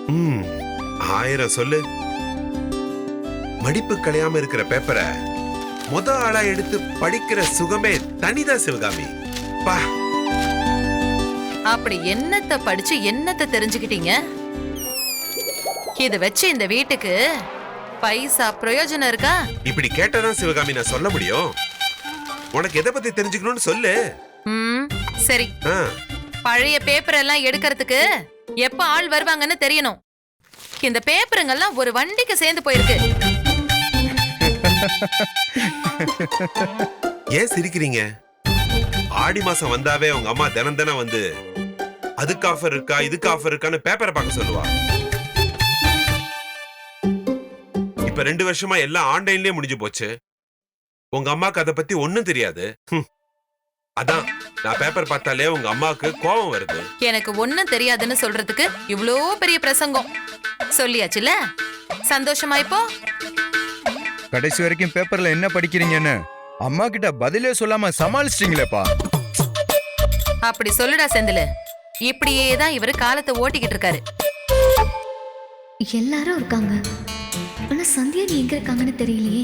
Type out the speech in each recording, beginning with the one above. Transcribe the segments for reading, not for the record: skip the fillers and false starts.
1000 சொல்லு. மடிப்பு கலையாம இருக்கிற பேப்பரை முத ஆளா எடுத்து படிக்கிற சுகமே தனிதான் சிவகாமி. பா, அப்படி என்னத்த படிச்சு என்னத்த தெரிஞ்சுக்கிட்டீங்க? இத வச்சு இந்த வீட்டுக்கு பைசா பிரயோஜனம் இருக்கா? இப்படி கேட்டதான் சிவகாமி நான் சொல்ல முடியும். உனக்கு எதை பத்தி தெரிஞ்சுக்கணும்னு சொல்லு. சரி, பழைய பேப்பர் எல்லாம் எடுக்கிறதுக்கு எப்ப ஆள் வருவாங்கன்னு தெரியணும். இந்த பேப்பருங்கெல்லாம் ஒரு வண்டிக்கு சேர்ந்து போயிருக்கு. ஏன் சிரிக்கிறீங்க? ஆடி மாசம் வந்தாவே உங்க அம்மா தினம் தினம் வந்து அதுக்கு ஆஃபர் இருக்கா இதுக்கு ஆஃபர் இருக்கான்னு பேப்பரை பார்க்க சொல்லுவா. இப்ப 2 வருஷமா எல்லாம் ஆன்லைன்லயே முடிஞ்சு போச்சு. உங்க அம்மாக்கு அதை பத்தி ஒண்ணும் தெரியாது. அதான் நான் பேப்பர் பார்த்தாலே உங்க அம்மாவுக்கு கோபம் வருது. எனக்கு ஒண்ணும் தெரியாதுன்னு சொல்றதுக்கு இவ்ளோ பெரிய பிரசங்கம் சொல்லியாச்சுல, சந்தோஷமா இப்போ? கடைசி வரைக்கும் பேப்பர்ல என்ன படிக்கிறீங்கன்னு அம்மா கிட்ட பதிலே சொல்லாம சமாளிச்சிட்டீங்களேப்பா. அப்படி சொல்லுடா செந்தில். இப்படியே தான் இவரு காலத்தை ஓட்டிக்கிட்டு இருக்காரு. எல்லாரும் இருக்காங்க, ஆனா சந்தியா நீ எங்க இருக்காங்கன்னு தெரியலையே.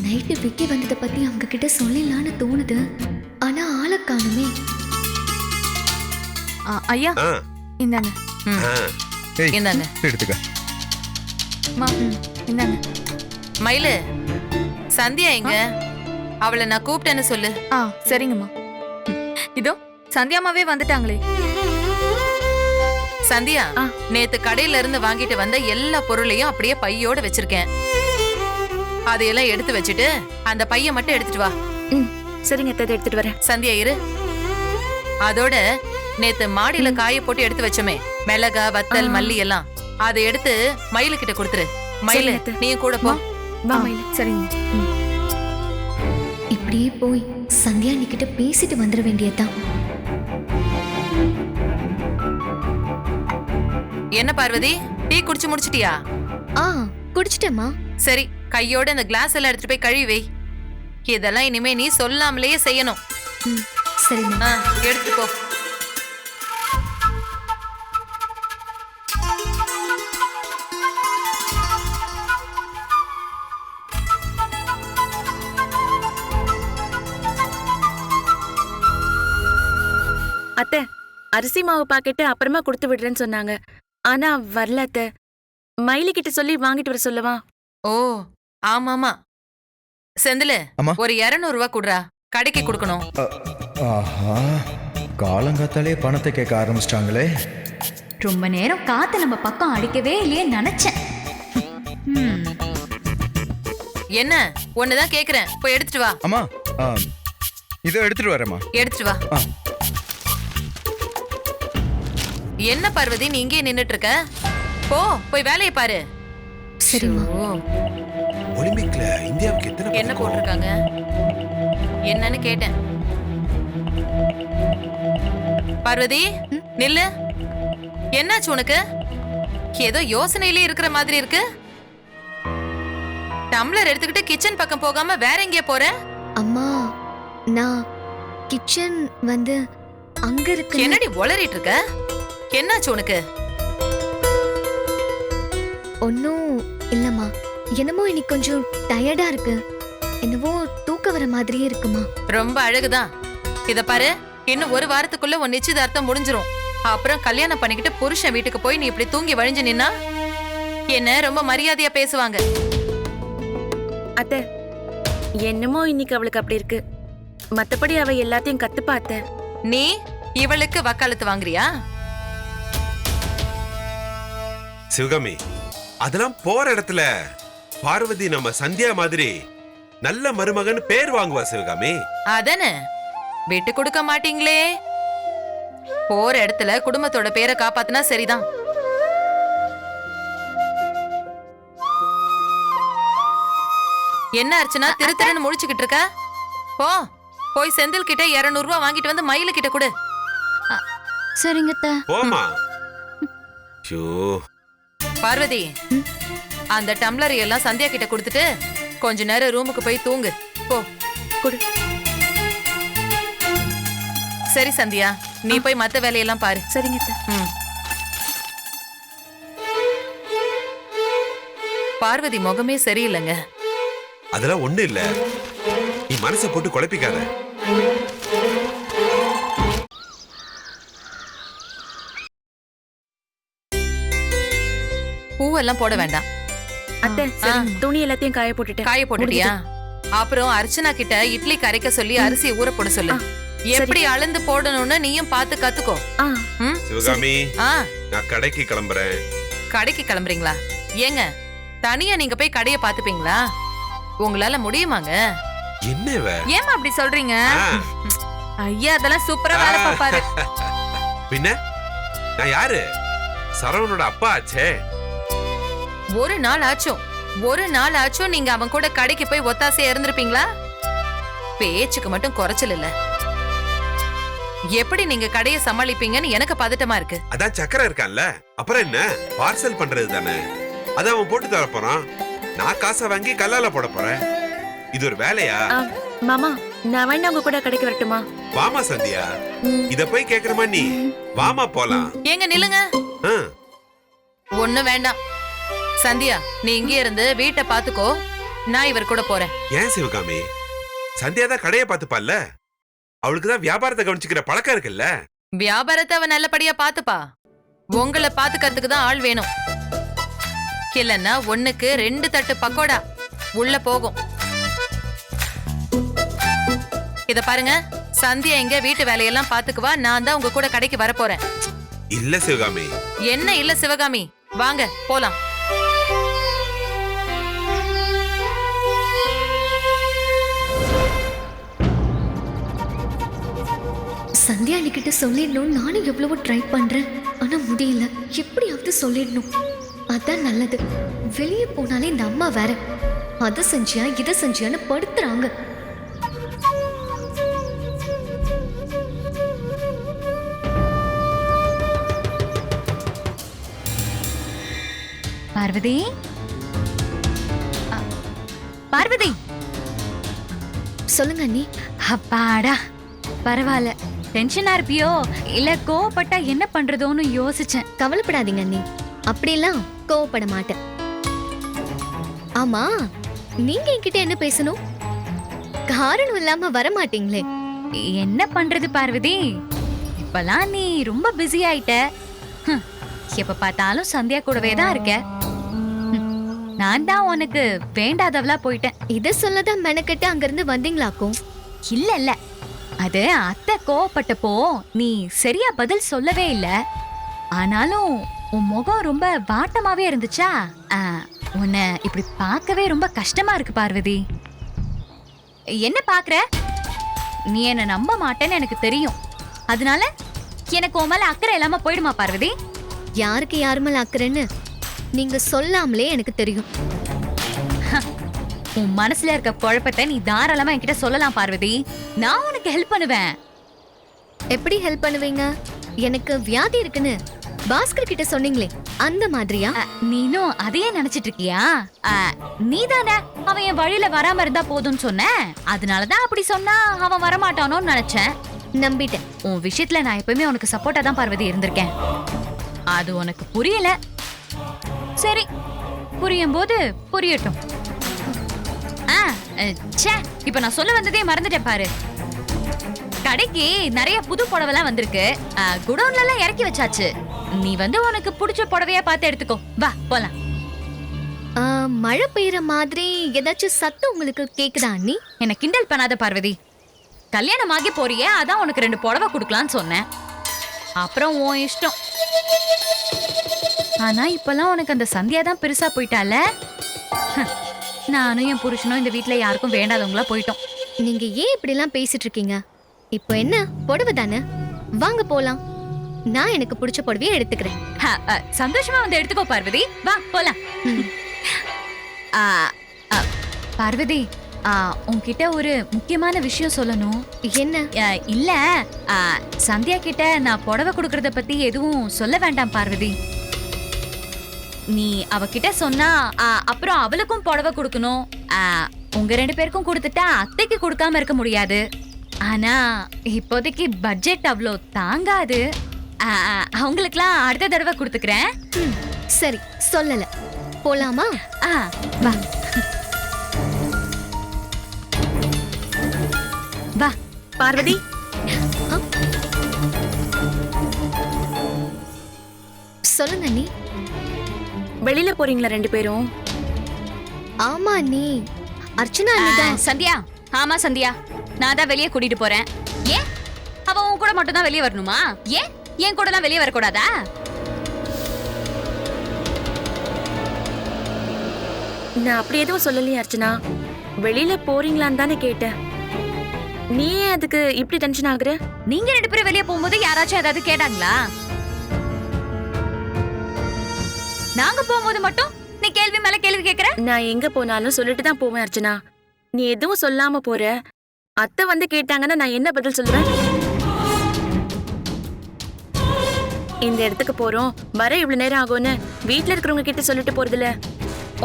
நைட்டு விக்கி வந்ததை பத்தி அவங்க கிட்ட சொல்லலான்னு தோணுது, ஆனா ஆளை காணுமே. ஐயா இந்தாங்க. இந்தாங்க எடுத்துக்க. இந்தாங்க. மயிலு, சந்தியா எங்க? அவளை நான் கூப்பிட்டேன்னு சொல்லு. சரிங்கம்மா. இதோ சந்தியாமாவே வந்துட்டாங்களே. சந்தியா, நேத்து கடையில இருந்து வாங்கிட்டு வந்த எல்லா பொருளையும் அப்படியே பையோட வச்சிருக்கேன். அதையெல்லாம் எடுத்து வச்சுட்டு அந்த பைய மட்டும் எடுத்துட்டு வா. சரிங்க, எடுத்துட்டு வரேன். சந்தியா இரு. அதோட நேத்து மாடியில காய போட்டு எடுத்து வச்சோமே, மிளகா வத்தல் மல்லி எல்லாம், அதை எடுத்து மயிலு கிட்ட கொடுத்துரு. மயிலு, நீயும் கூட போ. வா மயிலு. சரிங்க. இப்படியே போய் சந்தியா நீ கிட்ட பேசிட்டு வந்துட வேண்டியதுதான். என்ன பார்வதி, டீ குடிச்சு முடிச்சிட்டியா? குடிச்சிட்டேம்மா. சரி, கையோட இந்த கிளாஸ் எல்லாம் எடுத்துட்டு போய் கழுவி வை. இதெல்லாம் இனிமே நீ சொல்லாமலேயே செய்யணும். சரிம்மா. எடுத்துட்டு போ. அத்தை, அரிசி மாவு பாக்கெட்டு அப்புறமா கொடுத்து விடுறேன்னு சொன்னாங்க. ஆனா வரல அத்தை. மயிலு கிட்ட சொல்லி வாங்கிட்டு வர சொல்லவா? ஓ ஆமாமா. செந்தில், ஒரு 200 ரூபா குடுறா, கடைக்கு கொடுக்கணும். ஆஹா, காலங்காத்தாலே பணத்தை கேட்க ஆரம்பிச்சிட்டாங்களே. ரொம்ப நேரம் காத்து நம்ம பக்கம் அடிக்கவே இல்லையே நினைச்சேன். என்ன ஒண்ணுதான் கேக்குறேன், போய் எடுத்துட்டு வா. அம்மா, இதோ எடுத்துட்டு வரேம்மா. எடுத்துட்டு வா. என்ன பார்வதி, நீ இங்கே நின்னுட்டு இருக்க? போ, போய் வேலையை பாரு. சரிம்மா. ஒலிம்பிக்ல இந்தியாவுக்கு எத்தனை என்ன போட்டிருக்காங்க என்னன்னு கேட்டேன். பார்வதி நில்லு. என்னாச்சு உனக்கு? ஏதோ யோசனையிலே இருக்கிற மாதிரி இருக்கு. டம்ளர் எடுத்துக்கிட்டு கிச்சன் பக்கம் போகாம வேற எங்கேயே போற? அம்மா, நான் கிச்சன் வந்து அங்க இருக்கு. என்னடி உளறிட்டு இருக்க? என்னாச்சு உனக்கு? ஒன்னும் இல்லம்மா, என்னமோ இன்னைக்கு கொஞ்சம் டயர்டா இருக்கு. என்னவோ தூக்க வர மாதிரியே இருக்குமா. ரொம்ப அழகுதான். இத பாரு, இன்னும் 1 வாரத்துக்குள்ள உன் நிச்சயதார்த்தம் முடிஞ்சிரும். அப்புறம் கல்யாணம் பண்ணிக்கிட்டு புருஷன் வீட்டுக்கு போய் நீ இப்படி தூங்கி வழிஞ்சு நின்னா என்ன ரொம்ப மரியாதையா பேசுவாங்க. அத்தை, என்னமோ இன்னைக்கு அவளுக்கு அப்படி இருக்கு. மத்தபடி அவ எல்லாத்தையும் கத்து பார்த்த. நீ இவளுக்கு வக்காலத்து வாங்குறியா? சிவகாமி, அதெல்லாம் போற இடத்துல பார்வதி நம்ம சந்தியா மாதிரி நல்ல மருமகன் பேர் வாங்குவா சிவகாமி. அதானே, விட்டு கொடுக்க மாட்டீங்களே. போற இடத்துல குடும்பத்தோட பேரை காப்பாத்தினா சரிதான். என்ன அர்ச்சனா திரு திருன்னு முடிச்சுக்கிட்டு இருக்க? போ, போய் செந்தில் கிட்ட 200 ரூபா வாங்கிட்டு வந்து மயிலு கிட்ட கொடு. சரிங்க. போமா. பார்வதி, அந்த டம்ளர் எல்லாம் சந்தியா கிட்ட கொடுத்துட்டு கொஞ்ச நேரம் ரூமுக்கு போய் தூங்கு. போ கொடு. சரி சந்தியா, நீ போய் மத்த வேலையெல்லாம் பாரு. சரிங்க. பார்வதி முகமே சரியில்லைங்க. அதெல்லாம் ஒண்ணு இல்ல, நீ மனசை போட்டு குழப்பிக்காத. பூவெல்லாம் போட வேண்டாம். அத்தை சரி, துணி எல்லாத்தையும் காய போட்டுட்டேன். காய போட்டுட்டியா? அப்புறம் அர்ச்சனா கிட்ட இட்லி கரைக்க சொல்லி அரிசி ஊற போட சொல்லு. எப்படி அளந்து போடணும்னு நீயும் பார்த்து கத்துக்கோ. ஆ, ம்? சிவகாமி, ஆ, நான் கடைக்கு கிளம்புறேன். கடைக்கு கிளம்புறீங்களா? ஏங்க தனியா நீங்க போய் கடைய பாத்துப்பீங்களா? உங்களால முடியுமாங்க? என்ன இவ? ஏமா அப்படி சொல்றீங்க? ஆ, ஐயா அதெல்லாம் சூப்பரா வேலை பாப்பாரு. பின்ன நான் யாரு? சரவணோட அப்பா ஆச்சே. ஒரு நாள் ஆச்சும் நீங்க அவன் கூட கடைக்கு போய் ஒத்தாசையா இருந்திருப்பீங்களா? பேச்சுக்கு மட்டும் குறைச்சல் இல்ல. எப்படி நீங்க கடையை சமாளிப்பீங்கன்னு எனக்கு பதட்டமா இருக்கு. அதான் சக்கரை இருக்கான்ல, அப்புறம் என்ன, பார்சல் பண்றது தானே. அத அவன் போட்டு தர போறான், நான் காசை வாங்கி கல்லால போட போறேன். இது ஒரு வேலையா? ஆ, மாமா நான் வேணா உங்க கூட கடைக்கு வரட்டுமா? வாமா சந்தியா, இத போய் கேக்குறமா நீ? வாமா போலாம். ஏங்க நில்லுங்க. ஆ, ஒண்ணும் வேண்டாம். சந்தியா நீ இங்கே இருந்து வீட்டை பாத்துக்கோ, நான் இவர் கூட போறேன். ஏன் சிவகாமி? சந்தியா தான் கடையை பாத்துப்பால, அவளுக்கு தான் வியாபாரத்தை கவனிச்சுக்கிற பழக்கம் இருக்குல்ல. வியாபாரத்தை அவன் நல்லபடியா பாத்துப்பா. உங்களை பாத்துக்கிறதுக்கு தான் ஆள் வேணும். இல்லன்னா 1க்கு 2 தட்டு பக்கோடா உள்ள போகும். இத பாருங்க, சந்தியா எங்க வீட்டு வேலையெல்லாம் பாத்துக்குவா. நான் தான் உங்க கூட கடைக்கு வர போறேன். இல்ல சிவகாமி. என்ன இல்ல சிவகாமி? வாங்க போலாம். சந்தியா கிட்ட சொல்லிடணும். நானும் எவ்வளவோ ட்ரை பண்றேன், ஆனா முடியல. எப்படியாவது சொல்லிடணும், அதான் நல்லது. வெளியே போனாலே இந்த அம்மா வேற அதை செஞ்சியா இதை செஞ்சியான்னு படுத்துறாங்க. பார்வதி, பார்வதி, சொல்லுங்க அண்ணி. அப்பாடா பரவாயில்ல. டென்ஷனா இருப்பியோ இல்ல கோவப்பட்டா என்ன பண்றதோன்னு யோசிச்சேன். கவலைப்படாதீங்க அண்ணி, அப்படிலாம் கோவப்பட மாட்டேன். ஆமா, நீங்க என்கிட்ட என்ன பேசணும்? காரணம் இல்லாம வர மாட்டீங்களே. என்ன பண்றது பார்வதி, இப்பலாம் நீ ரொம்ப பிஸி ஆயிட்ட. ஹம், எப்ப பார்த்தாலும் சந்தியா கூடவே தான் இருக்க. நான் தான் உனக்கு வேண்டாதவளா போயிட்டேன். இத சொல்லதான் மெனக்கெட்டு அங்கிருந்து வந்தீங்களாக்கும். இல்ல இல்ல, அது அத்தை கோவப்பட்டப்போ நீ சரியா பதில் சொல்லவே இல்ல. ஆனாலும் உன் முகம் ரொம்ப வாட்டமாவே இருந்துச்சா, உன்னை இப்படி பார்க்கவே ரொம்ப கஷ்டமா இருக்கு பார்வதி. என்ன பாக்குற? நீ என்ன நம்ப மாட்டேன்னு எனக்கு தெரியும். அதனால எனக்கு உன் மேல அக்கறை இல்லாம போயிடுமா பார்வதி? யாருக்கு யாருமே அக்கறேன்னு நீங்க சொல்லாமலே எனக்கு தெரியும். உன் மனசுல இருக்க குழப்பத்தை நீ தாராளமா என்கிட்ட சொல்லலாம் பார்வதி. நான் உனக்கு ஹெல்ப் பண்ணுவேன். எப்படி ஹெல்ப் பண்ணுவீங்க? எனக்கு வியாதி இருக்குன்னு பாஸ்கர் கிட்ட சொன்னீங்களே, அந்த மாதிரியா? நீனும் அதையே நினைச்சிட்டு இருக்கியா? நீதானே அவன் என் வழியில வராம இருந்தா போதும்னு சொன்ன. அதனாலதான் அப்படி சொன்னா அவன் வரமாட்டானோன்னு நினைச்சேன். நம்பிட்டேன். உன் விஷயத்துல நான் எப்பவுமே உனக்கு சப்போர்ட்டா தான் பார்வதி இருந்திருக்கேன். அது உனக்கு புரியல. சரி, புரியும் போது புரியட்டும். இப்ப நான் சொல்ல வந்ததே மறந்துட்டேன் பாரு. கடைக்கு நிறைய புது புடவைலாம் வந்திருக்கு. குடோன்ல எல்லாம் இறக்கி வச்சாச்சு. நீ வந்து உனக்கு பிடிச்ச புடவையா பார்த்து எடுத்துக்கோ. வா போலாம். மழை பெய்யற மாதிரி ஏதாச்சும் சத்தம் உங்களுக்கு கேக்குதா அண்ணி? என்ன கிண்டல் பண்ணாத பார்வதி. கல்யாணம் ஆகி போறியே, அதான் உனக்கு 2 புடவை கொடுக்கலான்னு சொன்னேன். அப்புறம் உன் இஷ்டம். ஆனா இப்பெல்லாம் உனக்கு அந்த சந்தியா தான் பெருசா போயிட்டால. நானும் என் புருஷனும் இந்த வீட்டுல யாருக்கும் வேண்டாதவங்களா போயிட்டோம். நீங்க ஏன் இப்படி எல்லாம் பேசிட்டு இருக்கீங்க? இப்போ என்ன, புடவை தானே, வாங்க போலாம். நான் எனக்கு பிடிச்ச புடவையை எடுத்துக்கிறேன். சந்தோஷமா வந்து எடுத்துக்கோ பார்வதி. வா போலாம். பார்வதி, உன்கிட்ட ஒரு முக்கியமான விஷயம் சொல்லணும். என்ன? இல்ல, சந்தியா கிட்ட நான் புடவை கொடுக்கறத பத்தி எதுவும் சொல்ல வேண்டாம் பார்வதி. நீ அவகிட்ட சொன்னா அப்புறம் அவளுக்கும் புடவை கொடுக்கணும். உங்க 2 பேருக்கும் கொடுத்துட்டா அத்தைக்கு கொடுக்காம இருக்க முடியாது. ஆனா இப்போதைக்கு பட்ஜெட் அவ்வளோ தாங்காது. அவங்களுக்குலாம் அடுத்த தடவை கொடுத்துக்கிறேன். சரி, சொல்லல. போலாமா? வா வா பார்வதி, சொல்லுங்க அண்ணி. வெளியில போறீங்களா 2 பேரும்? ஆமா அண்ணி, அர்ச்சனா அண்ணி தான். சந்தியா, ஆமா சந்தியா, நான் தான் வெளியே கூட்டிட்டு போறேன். ஏன் அவ உன் கூட மட்டும் தான் வெளியே வரணுமா? ஏன் என் கூட எல்லாம் வெளியே வரக்கூடாதா? நான் அப்படி எதுவும் சொல்லலையே அர்ச்சனா. வெளியில போறீங்களான்னு தானே கேட்டேன். நீ ஏன் அதுக்கு இப்படி டென்ஷன் ஆகுற? நீங்க 2 பேரும் வெளியே போகும்போது யாராச்சும் ஏதாவது கேட்டாங்களா? நாங்க போகும்போது மட்டும் நீ கேள்வி மேல கேள்வி கேக்குற? நான் எங்க போனாலும் சொல்லிட்டு தான் போவேன் அர்ச்சனா. நீ எதுவும் சொல்லாம போற. அத்தை வந்து கேட்டாங்கன்னா நான் என்ன பதில் சொல்லுவேன்? இந்த இடத்துக்கு போறோம், வர இவ்வளவு நேரம் ஆகும்னு வீட்ல இருக்கிறவங்க கிட்ட சொல்லிட்டு போறதுல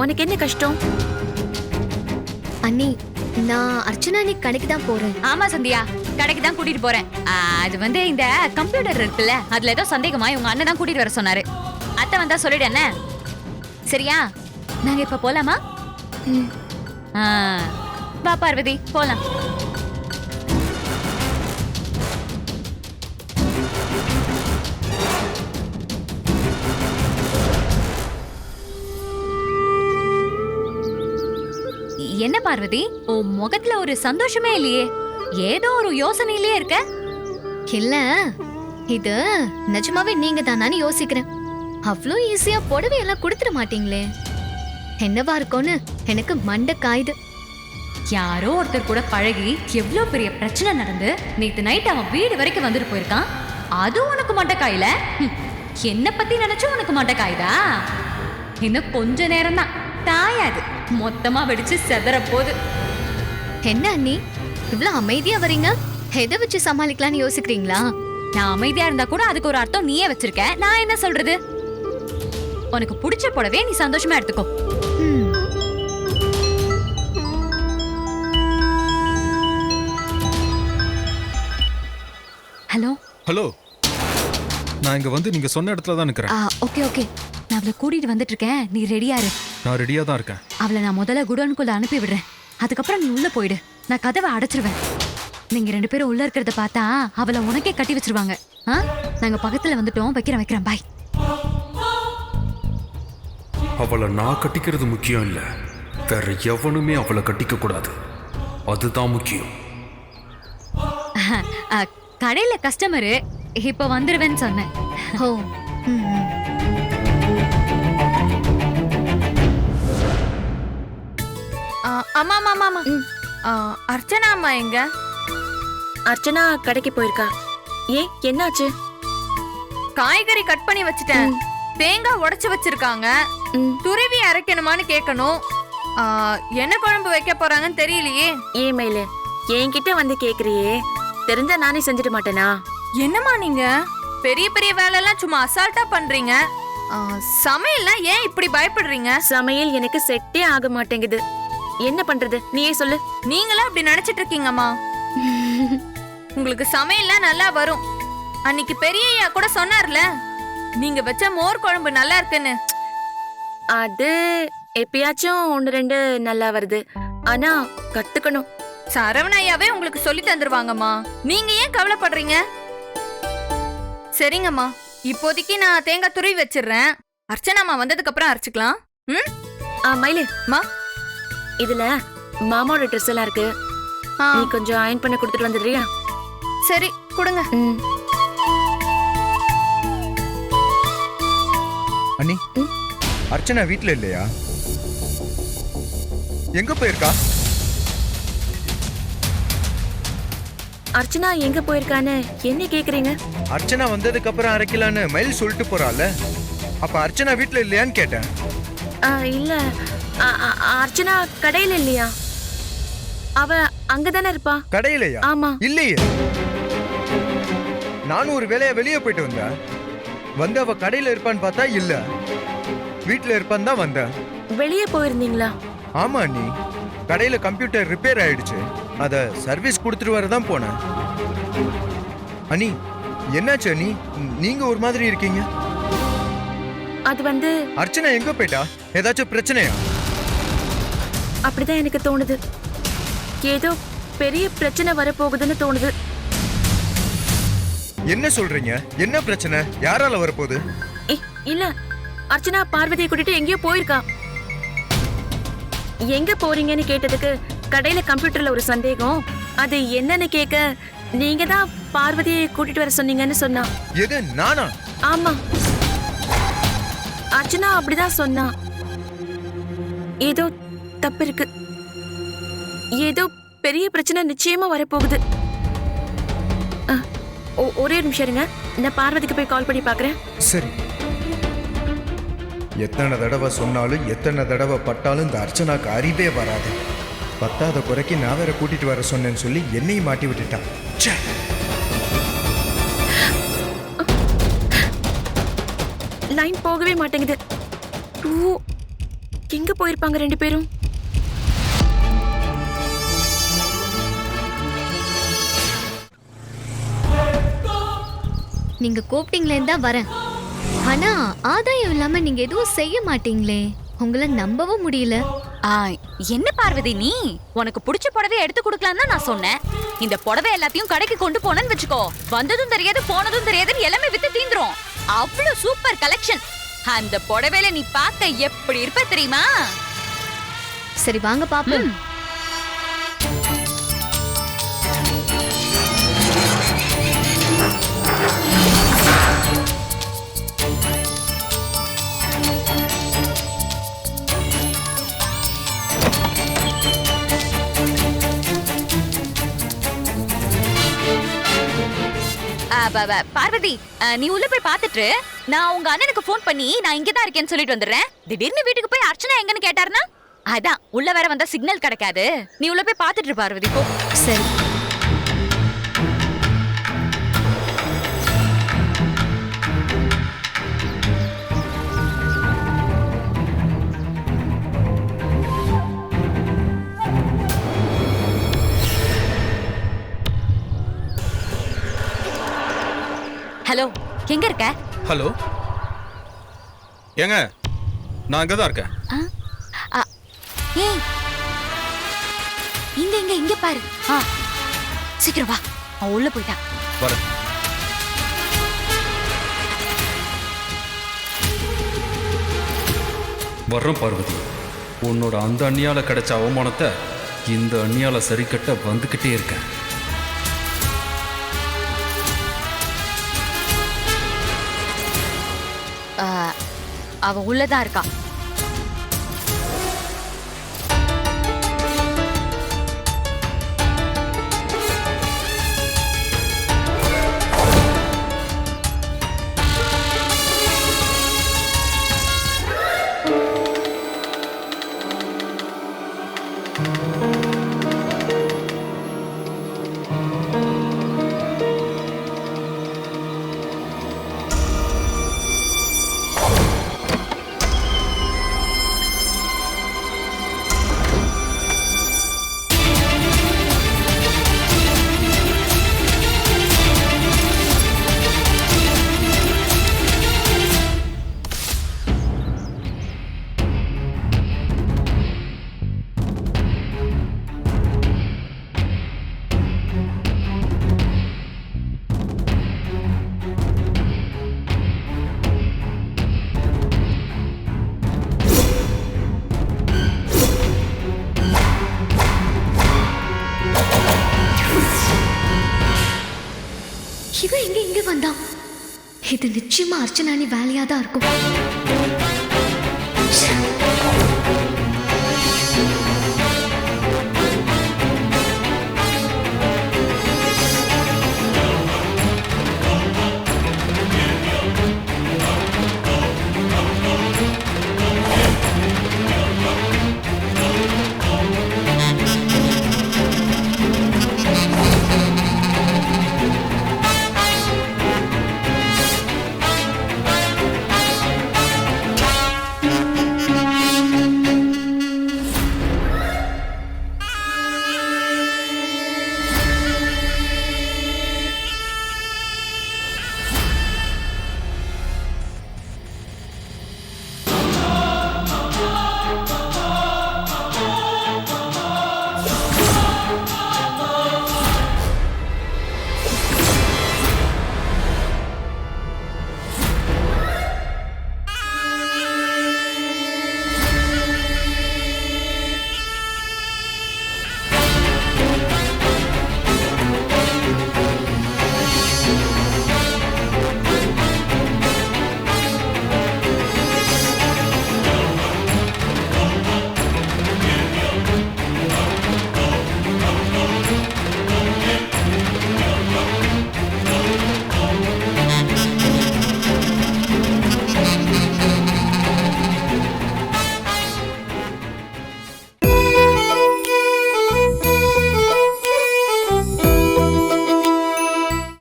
உனக்கு என்ன கஷ்டம்? அண்ணி, நான் அர்ச்சனா அண்ணி கடைக்கு தான் போறேன். ஆமா சந்தியா, கடைக்கு தான் கூட்டிட்டு போறேன். அது வந்து இந்த கம்ப்யூட்டர் இருக்குல்ல, அதுல ஏதோ சந்தேகமா உங்க அண்ணன் தான் கூட்டிட்டு வர சொன்னாரு. அத்தை வந்தா சொல்லிடு என்ன? சரியா? நாங்க இப்ப போலாமா? வா பார்வதி, போலாம். என்ன பார்வதி, உன் முகத்துல ஒரு சந்தோஷமே இல்லையே, ஏதோ ஒரு யோசனையிலே இருக்க. இல்ல, இது நிஜமாவே நீங்க தானான்னு யோசிக்கிறேன். அவ்வளோ ஈஸியா புடவை எல்லாம் கொடுத்துட மாட்டீங்களே. என்னவா இருக்கும்னு எனக்கு மண்டை காயுது. யாரோ ஒருத்தர் கூட பழகி எவ்வளோ பெரிய பிரச்சனை நடந்து நேத்து நைட் அவன் வீடு வரைக்கும் வந்துட்டு போயிருக்கான். அது உனக்கு மண்டைக்காயில? என்ன பத்தி நினைச்சு உனக்கு மண்டைக்காயுதா? இன்னும் கொஞ்ச நேரம் தான், தாயாது மொத்தமா வெடிச்சு செதற போகுது. என்ன அண்ணி, இவ்வளவு அமைதியா வரீங்க? எதை வச்சு சமாளிக்கலாம்னு யோசிக்கிறீங்களா? நான் அமைதியா இருந்தா கூட அதுக்கு ஒரு அர்த்தம் நீயே வச்சிருக்க. நான் என்ன சொல்றது? உனக்கு பிடிச்ச புடவை நீ சந்தோஷமா எடுத்துக்கோ. ஹலோ ஹலோ, நான் இங்க வந்து நீங்க சொன்ன இடத்துல தான் நிக்கிறேன். ஓகே ஓகே, நான் அவளை கூட்டிட்டு வந்துட்டு இருக்கேன். நீ ரெடியா இரு. நான் ரெடியா தான் இருக்கேன். அவளை நான் முதல்ல குடோனுக்குள்ள அனுப்பி விடுறேன். அதுக்கப்புறம் நீ உள்ள போயிடு. நான் கதவை அடைச்சிருவேன். நீங்க 2 பேரும் உள்ள இருக்கிறத பார்த்தா அவளை உனக்கே கட்டி வச்சிருவாங்க. நாங்க பக்கத்துல வந்துட்டோம். வைக்கிறேன். பாய். அவளை நான் கட்டிக்கிறது முக்கியம் இல்ல, வேற எவனுமே அவளை கட்டிக்க கூடாது, அதுதான் முக்கியம். கடையில கஸ்டமரு இப்ப வந்துருவேன்னு சொன்னேன். ஓ, ஆமா ஆமா ஆமா. அர்ச்சனா அம்மா எங்க? அர்ச்சனா கடைக்கு போயிருக்கா. ஏன், என்னாச்சு? காய்கறி கட் பண்ணி வச்சுட்டேன். தேங்காய் உடைச்சு வச்சிருக்காங்க. துருவி அரைக்கணுமான்னு கேட்கணும். என்ன குழம்பு வைக்க போறாங்கன்னு தெரியலையே. ஏன் மயிலு, என்கிட்ட வந்து கேக்குறியே, தெரிஞ்சா நானே செஞ்சிட மாட்டேனா? என்னம்மா நீங்க பெரிய பெரிய வேலையெல்லாம் சும்மா அசால்ட்டா பண்றீங்க. சமையல்லாம் ஏன் இப்படி பயப்படுறீங்க? சமையல் எனக்கு செட்டே ஆக மாட்டேங்குது. என்ன பண்றது, நீயே சொல்லு. நீங்களா அப்படி நினைச்சிட்டு இருக்கீங்கம்மா? உங்களுக்கு சமையல்லாம் நல்லா வரும். அன்னைக்கு பெரியய்யா கூட சொன்னார்ல, நீங்க வச்ச மோர் குழம்பு நல்லா இருக்குன்னு. அது எப்பயாச்சும் 1-2 நல்லா வருது. ஆனா கத்துக்கணும். சரவணையாவே உங்களுக்கு சொல்லி தந்துருவாங்கம்மா. நீங்க ஏன் கவலைப்படுறீங்க? சரிங்கம்மா, இப்போதைக்கு நான் தேங்காய் துருவி வச்சிடுறேன். அர்ச்சனாமா வந்ததுக்கு அப்புறம் அரைச்சுக்கலாம். மயிலு, மா, இதுல மாமாவோட ட்ரெஸ் எல்லாம் இருக்கு. நீ கொஞ்சம் அயன் பண்ண கொடுத்துட்டு வந்துடுறியா? சரி, கொடுங்க. அண்ணி, அர்ச்சனா வீட்ல இல்லையா? எங்க போயிருக்கா? அர்ச்சனா எங்க போயிருக்கான்னு என்ன கேக்குறீங்க? அர்ச்சனா வந்ததுக்கு அப்புறம் அரைக்கலான்னு மயில் சொல்லிட்டு போறாள். அப்ப அர்ச்சனா வீட்ல இல்லையான்னு கேட்டேன். இல்ல, அர்ச்சனா கடையில இல்லையா? அவ அங்கதானே இருப்பா. கடையிலையா? ஆமா. இல்லையே, நானும் ஒரு வேலையா வெளியே போயிட்டு வந்தேன். வந்து அவ கடையில இருப்பான்னு பார்த்தா இல்ல, வீட்டுல இருப்பான்னு தான் வந்தேன். வெளியே போயிருந்தீங்களா? ஆமா அண்ணி, கடையில கம்ப்யூட்டர் ரிப்பேர் ஆயிடுச்சு, அத சர்வீஸ் கொடுத்துட்டு வரதான் போனேன். அண்ணி, என்னாச்சு அண்ணி? நீங்க ஒரு மாதிரி இருக்கீங்க. அது வந்து அர்ச்சனா எங்க போயிட்டா? ஏதாச்சும் பிரச்சனையா? அப்படிதான் எனக்கு தோணுது. ஏதோ பெரிய பிரச்சனை வரப்போகுதுன்னு தோணுது. என்ன சொல்றீங்க? என்ன பிரச்சனை? யாரால வரப்போகுது? இல்ல, அர்ச்சனா பார்வதியை கூட்டிட்டு எங்கேயோ போயிருக்கா. எங்க போறீங்கன்னு கேட்டதுக்கு கடையில கம்ப்யூட்டர்ல ஒரு சந்தேகம், அது என்னன்னு கேட்க நீங்க தான் பார்வதியை கூட்டிட்டு வர சொன்னீங்கன்னு சொன்னா. எது, நானா? ஆமா, அர்ச்சனா அப்படிதான் சொன்னா. ஏதோ தப்பு இருக்கு. ஏதோ பெரிய பிரச்சனை நிச்சயமா வரப்போகுது. ஒரே நிமிஷம் இருங்க, நான் பார்வதிக்கு போய் கால் பண்ணி பாக்குறேன். சரி. எத்தனை தடவை சொன்னாலும் எத்தனை தடவை பட்டாலும் இந்த அர்ச்சனாக்கு அறிவே வராது. பத்தாத குறைக்கு நான் வேற கூட்டிட்டு வர சொன்னேன்னு சொல்லி என்னையும் மாட்டி விட்டுட்டான். ச்சே. லைன் போகவே மாட்டேங்குது. ஓ, எங்க போயிருப்பாங்க ரெண்டு பேரும்? நீங்க கூப்பிட்டீங்களே தான் வரேன். ஆனா ஆதாயம் இல்லாம நீங்க எதுவும் செய்ய மாட்டீங்களே, உங்களை நம்பவும் முடியல. என்ன பார்வதி நீ? உனக்கு பிடிச்ச புடவையை எடுத்து கொடுக்கலாம் தான் நான் சொன்னேன். இந்த புடவை எல்லாத்தையும் கடைக்கு கொண்டு போனேன்னு வச்சுக்கோ, வந்ததும் தெரியாது போனதும் தெரியாதுன்னு எல்லாமே வித்து தீந்துரும். அவ்வளவு சூப்பர் கலெக்ஷன். அந்த புடவையில நீ பார்க்க எப்படி இருப்ப தெரியுமா? சரி வாங்க பாப்போம். பார்வதி, நீ உள்ள போய் பாத்துட்டு நான் உங்க அண்ணனுக்கு போன் பண்ணி நான் இங்கதான் இருக்கேன்னு சொல்லிட்டு வந்துடுறேன். திடீர்னு வீட்டுக்கு போய் அர்ச்சனா எங்கன்னு கேட்டாருன்னா அதான் உள்ள வேற வந்தா சிக்னல் கிடைக்காது. நீ உள்ள போய் பாத்துட்டு பார்வதி போ. சரி. ஹலோ, எங்க இருக்க? ஹலோ, ஏங்க நான் அங்கே தான் இருக்கேன். ஏய், இங்க பாரு. சீக்கிரம் வா, அவன் உள்ள போயிட்டான். வரேன். வர்றேன் பார்வதி. உன்னோட அந்த அண்ணியால கிடைச்ச அவமானத்தை இந்த அண்ணியால சரி கட்ட வந்துகிட்டே இருக்கேன். அவன் உள்ளதான் இருக்கான். இவன் இங்க வந்தான். இது நிச்சயமா அர்ச்சனானி வேலையா தான் இருக்கும்.